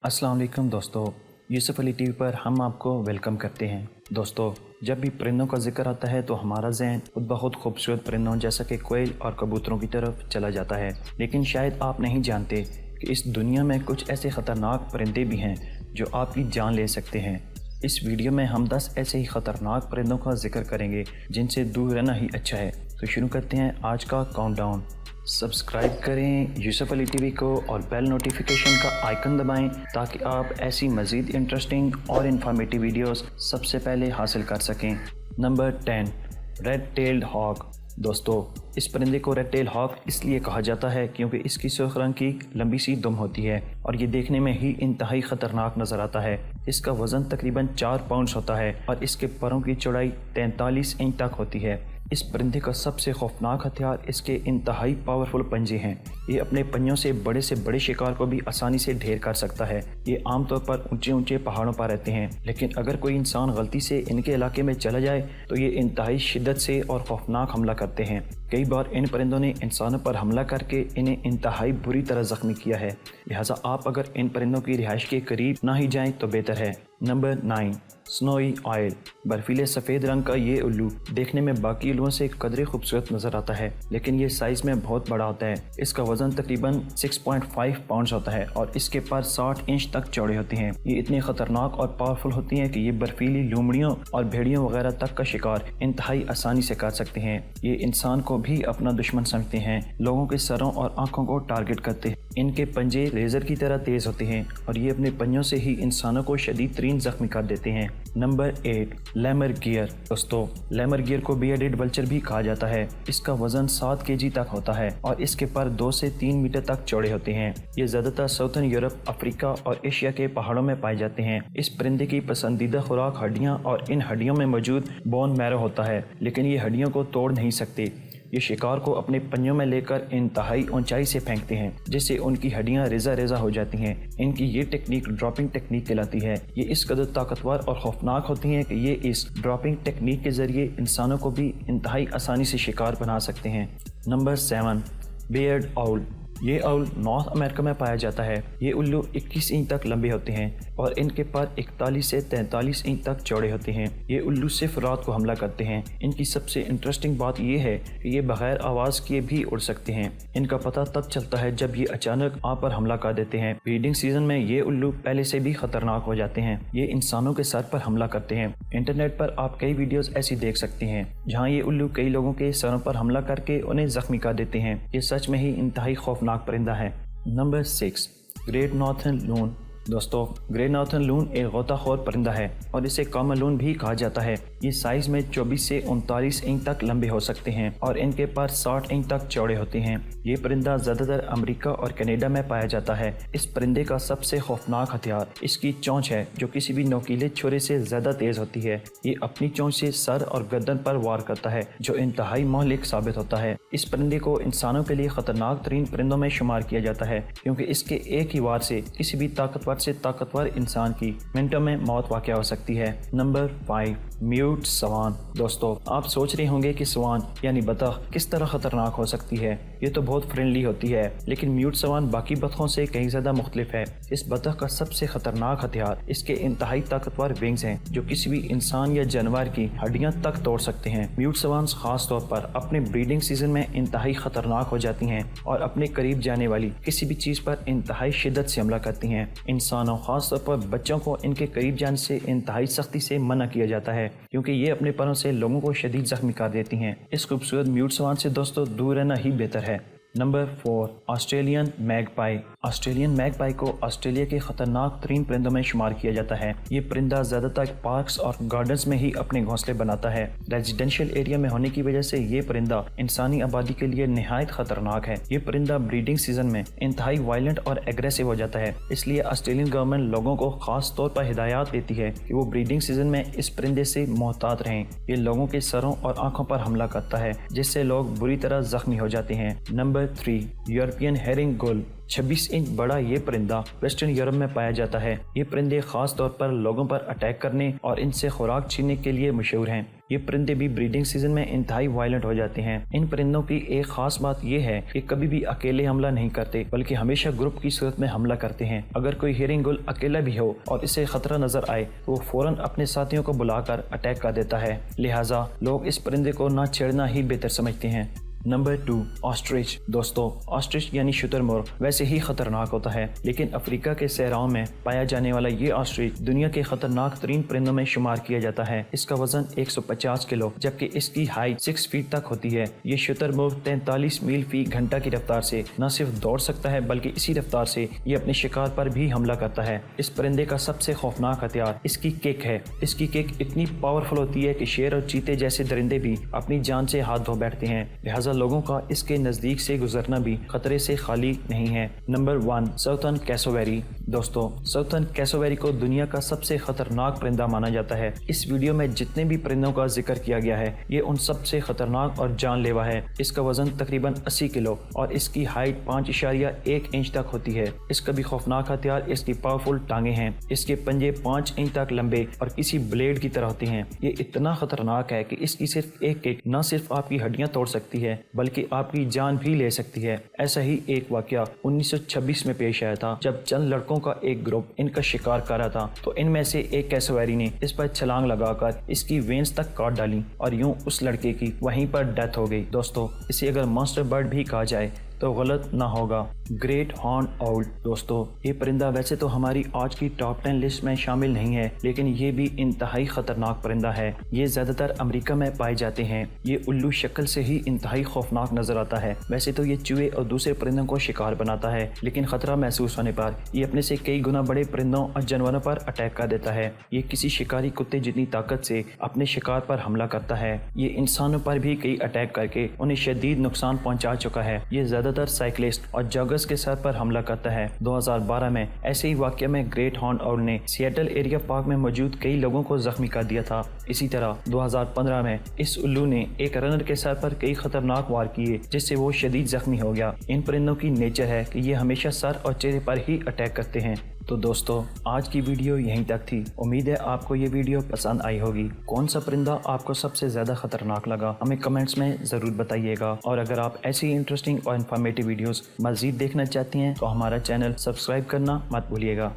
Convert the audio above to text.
अस्सलाम वालेकुम दोस्तों, यूसुफ अली टीवी पर हम आपको वेलकम करते हैं। दोस्तों, जब भी परिंदों का जिक्र आता है तो हमारा जहन खुद ब खुद खूबसूरत परिंदों जैसा कि कोयल और कबूतरों की तरफ चला जाता है। लेकिन शायद आप नहीं जानते कि इस दुनिया में कुछ ऐसे ख़तरनाक परिंदे भी हैं जो आपकी जान ले सकते हैं। इस वीडियो में हम 10 ऐसे ही ख़तरनाक परिंदों का जिक्र करेंगे जिनसे दूर रहना ही अच्छा है। तो शुरू करते हैं आज का काउंटडाउन। सब्सक्राइब करें यूसुफ अली टीवी को और बेल नोटिफिकेशन का आइकन दबाएं ताकि आप ऐसी मज़ीद इंटरेस्टिंग और इन्फॉर्मेटिव वीडियोस सबसे पहले हासिल कर सकें। Number 10, red tailed hawk. दोस्तों, इस परिंदे को रेड टेल हॉक इसलिए कहा जाता है क्योंकि इसकी सुर्ख रंग की लंबी सी दुम होती है और ये देखने में ही इंतहाई ख़तरनाक नज़र आता है। इसका वज़न तकरीबन 4 पाउंड होता है और इसके परों की चौड़ाई 43 इंच तक होती है। इस परिंदे का सबसे खौफनाक हथियार इसके इंतहाई पावरफुल पंजे हैं। ये अपने पंजों से बड़े शिकार को भी आसानी से ढेर कर सकता है। ये आमतौर पर ऊंचे ऊंचे पहाड़ों पर रहते हैं, लेकिन अगर कोई इंसान गलती से इनके इलाके में चला जाए तो ये इंतहाई शिद्दत से और खौफनाक हमला करते हैं। कई बार इन परिंदों ने इंसानों पर हमला करके इन्हें इंतहाई बुरी तरह जख्मी किया है। लिहाजा आप अगर इन परिंदों की रिहाइश के करीब ना ही जाएं तो बेहतर है। Number 9, snowy oil. बर्फीले सफ़ेद रंग का ये उल्लू देखने में बाकी उल्लुओं से कदरे खूबसूरत नज़र आता है, लेकिन ये साइज़ में बहुत बड़ा होता है। इसका वज़न तकरीबन 6.5 पाउंड होता है और इसके पर 60 इंच तक चौड़े होते हैं। ये इतनी ख़तरनाक और पावरफुल होती हैं कि ये बर्फीली लोमड़ियों और भेड़ियों वगैरह तक का शिकार इंतहाई आसानी से कर सकते हैं। ये इंसान को भी अपना दुश्मन समझते हैं, लोगों के सरों और आँखों को टारगेट करते हैं। इनके पंजे लेज़र की तरह तेज़ होते हैं और ये अपने पंजों से ही इंसानों को शदीद तरीन जख्मी कर देते हैं। Number 8, lammergeier. दोस्तों, लेमर गियर को बियर्डेड वल्चर भी कहा जाता है। इसका वजन 7 केजी तक होता है और इसके पर 2 से 3 मीटर तक चौड़े होते हैं। ये ज़्यादातर साउथर्न यूरोप, अफ्रीका और एशिया के पहाड़ों में पाए जाते हैं। इस परिंदे की पसंदीदा खुराक हड्डियाँ और इन हड्डियों में मौजूद बोन मैरो होता है, लेकिन ये हड्डियों को तोड़ नहीं सकते। ये शिकार को अपने पंजों में लेकर इंतहाई ऊंचाई से फेंकते हैं, जिससे उनकी हड्डियां रेजा हो जाती हैं। इनकी ये टेक्निक ड्रॉपिंग टेक्निक कहलाती है। ये इस कदर ताकतवर और खौफनाक होती हैं कि ये इस ड्रॉपिंग टेक्निक के जरिए इंसानों को भी इंतहाई आसानी से शिकार बना सकते हैं। Number 7, beard owl. ये आउल नॉर्थ अमेरिका में पाया जाता है। ये उल्लू 21 इंच तक लंबे होते हैं और इनके पर 41 से 43 इंच तक चौड़े होते हैं। ये उल्लू सिर्फ रात को हमला करते हैं। इनकी सबसे इंटरेस्टिंग बात यह है कि ये बगैर आवाज़ किए भी उड़ सकते हैं। इनका पता तब चलता है जब ये अचानक आप पर हमला कर देते हैं। ब्रीडिंग सीजन में ये उल्लू पहले से भी खतरनाक हो जाते हैं। ये इंसानों के सर पर हमला करते हैं। इंटरनेट पर आप कई वीडियोस ऐसी देख सकते हैं जहाँ ये उल्लू कई लोगों के सरों पर हमला करके उन्हें जख्मी कर देते हैं। ये सच में ही इंतहाई खौफनाक परिंदा है। नंबर 6, ग्रेट नॉर्थर्न लून। दोस्तों, ग्रेट नॉर्थर्न लून एक गोताखोर परिंदा है और इसे कॉमन लून भी कहा जाता है। ये साइज में 24 से 39 इंच तक लंबे हो सकते हैं और इनके पर 60 इंच तक चौड़े होते हैं। ये परिंदा ज़्यादातर अमेरिका और कनाडा में पाया जाता है। इस परिंदे का सबसे खौफनाक हथियार इसकी चोंच है, जो किसी भी नोकीले छुरे से ज़्यादा तेज़ होती है। ये अपनी चोंच से सर और गर्दन पर वार करता है, जो इंतहाई मोहलिक साबित होता है। इस परिंदे को इंसानों के लिए ख़तरनाक तरीन परिंदों में शुमार किया जाता है, क्योंकि इसके एक ही वार से किसी भी ताकतवर इंसान की मिनटों में मौत वाक़या हो सकती है। नंबर 5, म्यूट स्वान। दोस्तों, आप सोच रहे होंगे कि स्वान यानी बतख किस तरह खतरनाक हो सकती है। ये तो बहुत फ्रेंडली होती है, लेकिन म्यूट स्वान बाकी बतखों से कहीं ज़्यादा मुख्तलिफ है। इस बतख का सबसे खतरनाक हथियार इसके इंतहाई ताकतवर विंग्स हैं, जो किसी भी इंसान या जानवर की हड्डियां तक तोड़ सकते हैं। म्यूट स्वान खास तौर पर अपने ब्रीडिंग सीजन में इंतहाई खतरनाक हो जाती हैं और अपने करीब जाने वाली किसी भी चीज़ पर इंतहाई शिद्दत से हमला करती हैं। इंसानों, खास तौर पर बच्चों को इनके करीब जाने से इंतहाई सख्ती से मना किया जाता है, क्योंकि ये अपने परों से लोगों को शदीद जख्मी कर देती हैं। इस खूबसूरत म्यूट स्वान से दोस्तों दूर रहना ही बेहतर है। Number 4, Australian magpie. Australian magpie को ऑस्ट्रेलिया के खतरनाक तरीन परिंदों में शुमार किया जाता है। ये परिंदा ज़्यादातर पार्क्स और गार्डन्स में ही अपने घोंसले बनाता है। रेजिडेंशियल एरिया में होने की वजह से ये परिंदा इंसानी आबादी के लिए निहायत खतरनाक है। ये परिंदा ब्रीडिंग सीजन में इंतहाई वायलेंट और एग्रेसिव हो जाता है। इसलिए ऑस्ट्रेलियन गवर्नमेंट लोगों को खास तौर पर हिदायत देती है कि वो ब्रीडिंग सीजन में इस परिंदे से मोहतात रहें। ये लोगों के सरों और आंखों पर हमला करता है, जिससे लोग बुरी तरह जख्मी हो जाते हैं। नंबर 3, यूरोपियन हेरिंग गुल। 26 इंच बड़ा ये परिंदा वेस्टर्न यूरोप में पाया जाता है। ये परिंदे खास तौर पर लोगों पर अटैक करने और इनसे खुराक छीनने के लिए मशहूर हैं। ये परिंदे भी ब्रीडिंग सीजन में इंतहाई वायलेंट हो जाते हैं। इन परिंदों की एक खास बात यह है कि कभी भी अकेले हमला नहीं करते, बल्कि हमेशा ग्रुप की सूरत में हमला करते हैं। अगर कोई हेरिंग गुल अकेला भी हो और इसे खतरा नजर आए तो वो फौरन अपने साथियों को बुलाकर अटैक कर देता है। लिहाजा लोग इस परिंदे को ना छेड़ना ही बेहतर समझते हैं। Number 2, ostrich. दोस्तों, ऑस्ट्रिच यानी शुतुरमुर्ग वैसे ही खतरनाक होता है, लेकिन अफ्रीका के सहराओं में पाया जाने वाला ये ऑस्ट्रिच दुनिया के खतरनाक तरीन परिंदों में शुमार किया जाता है। इसका वजन 150 किलो जबकि इसकी हाइट 6 फीट तक होती है। ये शुतुरमुर्ग 43 मील फी घंटा की रफ्तार से न सिर्फ दौड़ सकता है, बल्कि इसी रफ्तार से ये अपने शिकार पर भी हमला करता है। इस परिंदे का सबसे खौफनाक हथियार इसकी किक है। इसकी किक इतनी पावरफुल होती है कि शेर और चीते जैसे दरिंदे भी अपनी जान से हाथ धो बैठते हैं। लिहाजा लोगों का इसके नजदीक से गुजरना भी खतरे से खाली नहीं है। Number 1, southern cassowary. दोस्तों, साउथर्न कैसोवेरी को दुनिया का सबसे खतरनाक परिंदा माना जाता है। इस वीडियो में जितने भी परिंदों का जिक्र किया गया है, ये उन सबसे खतरनाक और जानलेवा है। इसका वजन तकरीबन 80 किलो और इसकी हाइट 5.1 इंच तक होती है। इसका भी खौफनाक हथियार इसकी पावरफुल टांगे हैं। इसके पंजे 5 इंच तक लंबे और किसी ब्लेड की तरह होते हैं। ये इतना खतरनाक है कि इसकी सिर्फ एक किक न सिर्फ आपकी हड्डियां तोड़ सकती है, बल्कि आपकी जान भी ले सकती है। ऐसा ही एक वाकया 1926 में पेश आया था, जब चंद लड़कों का एक ग्रुप इनका शिकार कर रहा था, तो इनमें से एक कैसोवेरी ने इस पर छलांग लगाकर इसकी वेन्स तक काट डाली और यूं उस लड़के की वहीं पर डेथ हो गई। दोस्तों, इसे अगर मॉन्स्टर बर्ड भी कहा जाए तो गलत ना होगा। Great horn owl. दोस्तों, ये परिंदा वैसे तो हमारी आज की टॉप 10 लिस्ट में शामिल नहीं है, लेकिन ये भी इंतहाई खतरनाक परिंदा है। ये ज्यादातर अमेरिका में पाए जाते हैं। ये उल्लू शक्ल से ही इंतहाई खौफनाक नजर आता है। वैसे तो ये चूहे और दूसरे परिंदों को शिकार बनाता है, लेकिन खतरा महसूस होने पर ये अपने से कई गुना बड़े परिंदों और जानवरों पर अटैक कर देता है। ये किसी शिकारी कुत्ते जितनी ताकत से अपने शिकार पर हमला करता है। ये इंसानों पर भी कई अटैक करके उन्हें शदीद नुकसान पहुंचा चुका है। ये ज्यादातर साइकिलिस्ट और जॉगर्स के सर पर हमला करता है। 2012 में ऐसे ही वाकये में ग्रेट हॉर्न आउल ने सिएटल एरिया पार्क में मौजूद कई लोगों को जख्मी कर दिया था। इसी तरह 2015 में इस उल्लू ने एक रनर के सर पर कई खतरनाक वार किए, जिससे वो शदीद जख्मी हो गया। इन परिंदों की नेचर है कि ये हमेशा सर और चेहरे पर ही अटैक करते हैं। तो दोस्तों, आज की वीडियो यहीं तक थी। उम्मीद है आपको ये वीडियो पसंद आई होगी। कौन सा परिंदा आपको सबसे ज़्यादा खतरनाक लगा, हमें कमेंट्स में ज़रूर बताइएगा। और अगर आप ऐसी इंटरेस्टिंग और इन्फॉर्मेटिव वीडियोस मज़ीद देखना चाहती हैं तो हमारा चैनल सब्सक्राइब करना मत भूलिएगा।